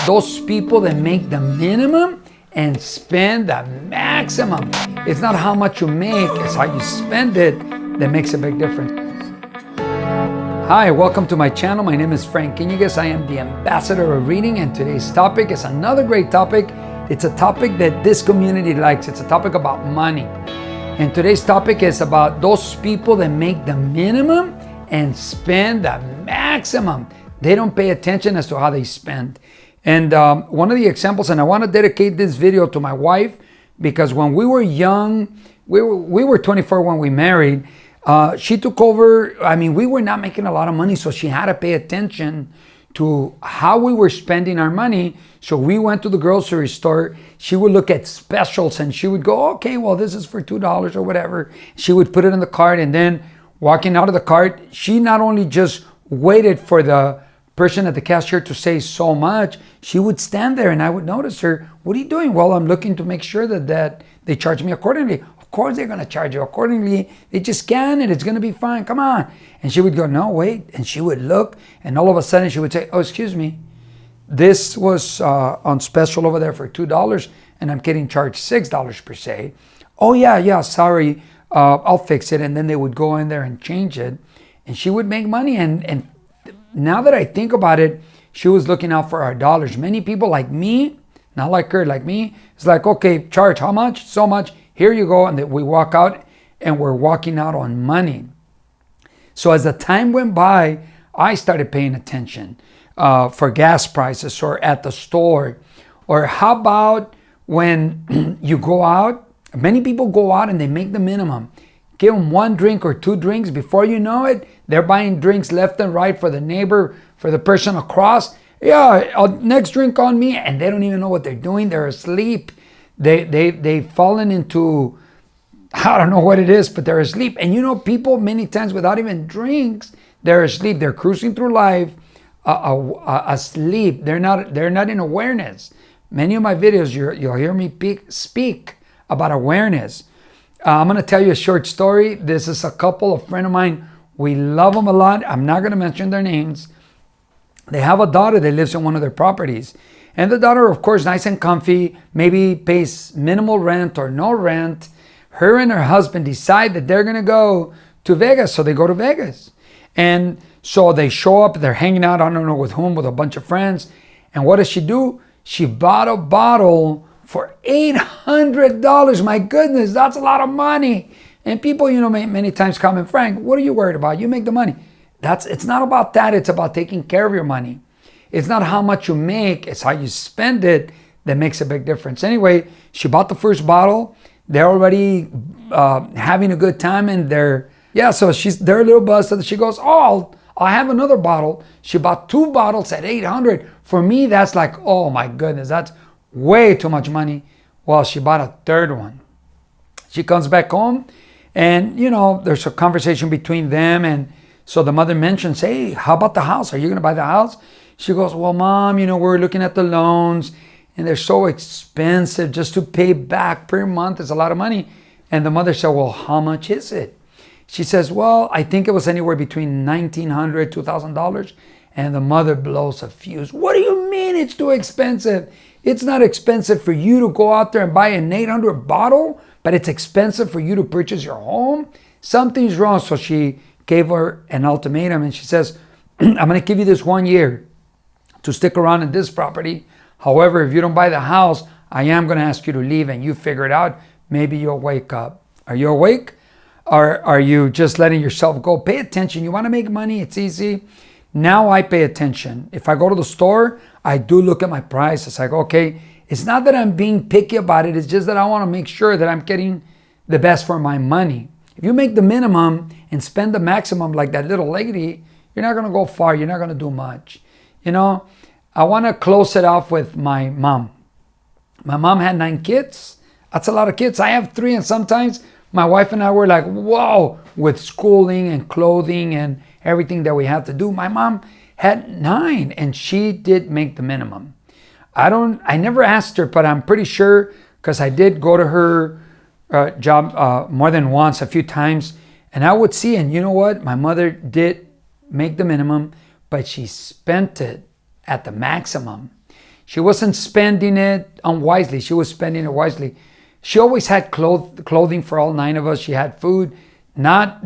those people that make the minimum and spend the maximum. It's not how much you make, it's how you spend it that makes a big difference. Hi, welcome to my channel. My name is Frank Iñiguez. I am the ambassador of reading, and today's topic is another great topic. It's a topic that this community likes. It's a topic about money. And today's topic is about those people that make the minimum and spend the maximum. They don't pay attention as to how they spend. And one of the examples, and I want to dedicate this video to my wife, because when we were young, we were 24 when we married. She took over. I mean, we were not making a lot of money, so she had to pay attention to how we were spending our money. So we went to the grocery store. She would look at specials and she would go, okay, well, this is for $2 or whatever. She would put it in the cart, and then walking out of the cart, she not only just waited for the person at the cashier to say so much, she would stand there and I would notice her, what are you doing? Well, I'm looking to make sure that they charge me accordingly. Of course they're going to charge you accordingly. They just scan it. It's going to be fine. Come on. And she would go, no, wait. And she would look, and all of a sudden she would say, oh, excuse me. This was on special over there for $2 and I'm getting charged $6 per se. Oh yeah, sorry. I'll fix it. And then they would go in there and change it, and she would make money. And now that I think about it, she was looking out for our dollars. Many people like me, not like her, like me, it's like, okay, charge how much? So much. Here you go. And we walk out, and we're walking out on money. So as the time went by, I started paying attention for gas prices, or at the store. Or how about when you go out? Many people go out and they make the minimum. Give them one drink or two drinks. Before you know it, they're buying drinks left and right for the neighbor, for the person across. Yeah, next drink on me. And they don't even know what they're doing. They're asleep. They've fallen into, I don't know what it is, but they're asleep. And you know, people many times without even drinks, they're asleep. They're cruising through life asleep. They're not in awareness. Many of my videos, you'll hear me speak about awareness. I'm going to tell you a short story. This is a couple, a friend of mine. We love them a lot. I'm not going to mention their names. They have a daughter that lives in one of their properties. And the daughter, of course, nice and comfy, maybe pays minimal rent or no rent. Her and her husband decide that they're going to go to Vegas. So they go to Vegas. And so they show up, they're hanging out, I don't know with whom, with a bunch of friends. And what does she do? She bought a bottle for $800. My goodness, that's a lot of money. And people, you know, many times comment, Frank, what are you worried about? You make the money. It's not about that. It's about taking care of your money. It's not how much you make, it's how you spend it that makes a big difference. Anyway, she bought the first bottle. They're already having a good time, and they're a little buzzed. So she goes, oh, I'll have another bottle. She bought two bottles at $800. For me, that's like, oh my goodness, that's way too much money. Well, she bought a third one. She comes back home, and you know, there's a conversation between them. And so the mother mentions, hey, how about the house? Are you going to buy the house? She goes, well, Mom, you know, we're looking at the loans and they're so expensive just to pay back per month. It's a lot of money. And the mother said, well, how much is it? She says, well, I think it was anywhere between $1,900, $2,000. And the mother blows a fuse. What do you mean it's too expensive? It's not expensive for you to go out there and buy an $800 bottle, but it's expensive for you to purchase your home. Something's wrong. So she gave her an ultimatum, and she says, I'm going to give you this 1 year to stick around in this property. However, if you don't buy the house, I am going to ask you to leave, and you figure it out. Maybe you'll wake up. Are you awake? Or are you just letting yourself go? Pay attention. You want to make money? It's easy. Now I pay attention. If I go to the store, I do look at my prices. I go, okay, it's not that I'm being picky about it. It's just that I want to make sure that I'm getting the best for my money. If you make the minimum and spend the maximum like that little lady, you're not going to go far. You're not going to do much. You know, I want to close it off with my mom. My mom had 9 kids. That's a lot of kids. I have 3, and sometimes my wife and I were like, whoa, with schooling and clothing and everything that we had to do. My mom had 9, and she did make the minimum. I never asked her, but I'm pretty sure, because I did go to her job more than once, a few times, and I would see, and you know what? My mother did make the minimum, but she spent it at the maximum. She wasn't spending it unwisely. She was spending it wisely. She always had clothing for all 9 of us. She had food, not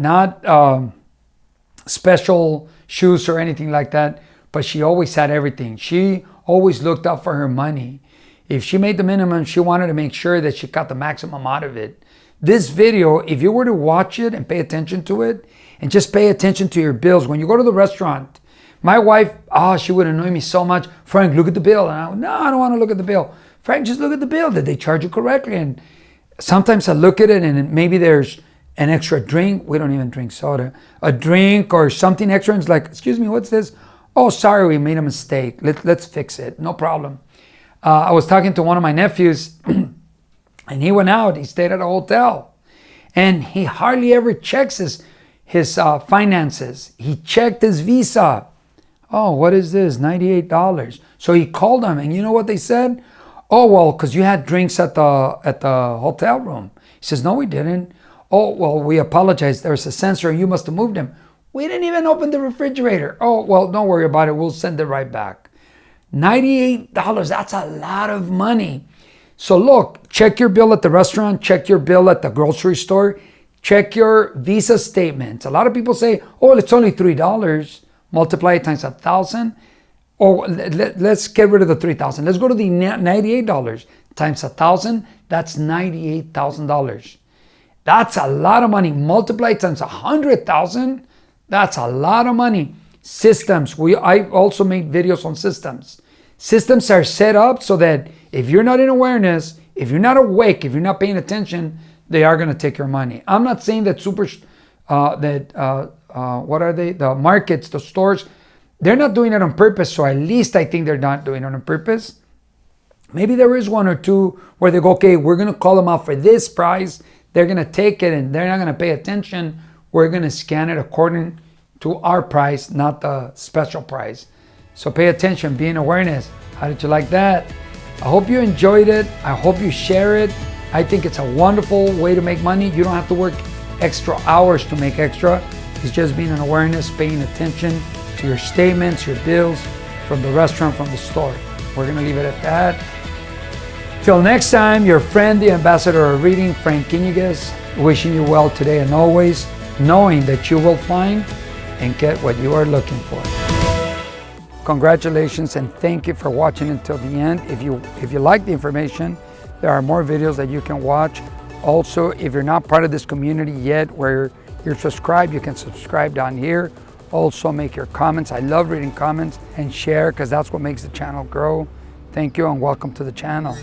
special shoes or anything like that, but she always had everything. She always looked out for her money. If she made the minimum, she wanted to make sure that she got the maximum out of it. This video, if you were to watch it and pay attention to it, and just pay attention to your bills. When you go to the restaurant, my wife, she would annoy me so much. Frank, look at the bill. And I would, no, I don't want to look at the bill. Frank, just look at the bill. Did they charge you correctly? And sometimes I look at it and maybe there's an extra drink. We don't even drink soda. A drink or something extra. And it's like, excuse me, what's this? Oh, sorry, we made a mistake. Let's fix it. No problem. I was talking to one of my nephews and he went out. He stayed at a hotel and he hardly ever checks his finances. He checked his Visa. Oh, what is this? $98. So he called them, and you know what they said? Oh, well, because you had drinks at the hotel room. He says, no, we didn't. Oh, well, we apologize. There's a sensor. You must have moved them. We didn't even open the refrigerator. Oh, well, don't worry about it. We'll send it right back. $98. That's a lot of money. So look, check your bill at the restaurant. Check your bill at the grocery store. Check your Visa statements. A lot of people say, oh, it's only $3. Multiply it times 1,000. Or let's get rid of the 3,000. Let's go to the $98 times 1,000. That's $98,000. That's a lot of money. Multiply it times 100,000. That's a lot of money. Systems. I also made videos on systems. Systems are set up so that if you're not in awareness, if you're not awake, if you're not paying attention, they are going to take your money. I'm not saying that what are they? The markets, the stores, they're not doing it on purpose. So at least I think they're not doing it on purpose. Maybe there is 1 or 2 where they go, okay, we're going to call them out for this price. They're going to take it and they're not going to pay attention. We're going to scan it according to our price, not the special price. So pay attention, be in awareness. How did you like that? I hope you enjoyed it. I hope you share it. I think it's a wonderful way to make money. You don't have to work extra hours to make extra. It's just being in awareness, paying attention to your statements, your bills from the restaurant, from the store. We're going to leave it at that. Till next time, your friend, the ambassador of reading, Frank Iniguez, wishing you well today and always, knowing that you will find and get what you are looking for. Congratulations and thank you for watching until the end. If you like the information, there are more videos that you can watch. Also, if you're not part of this community yet where you're subscribed, you can subscribe down here. Also, make your comments. I love reading comments and share because that's what makes the channel grow. Thank you and welcome to the channel.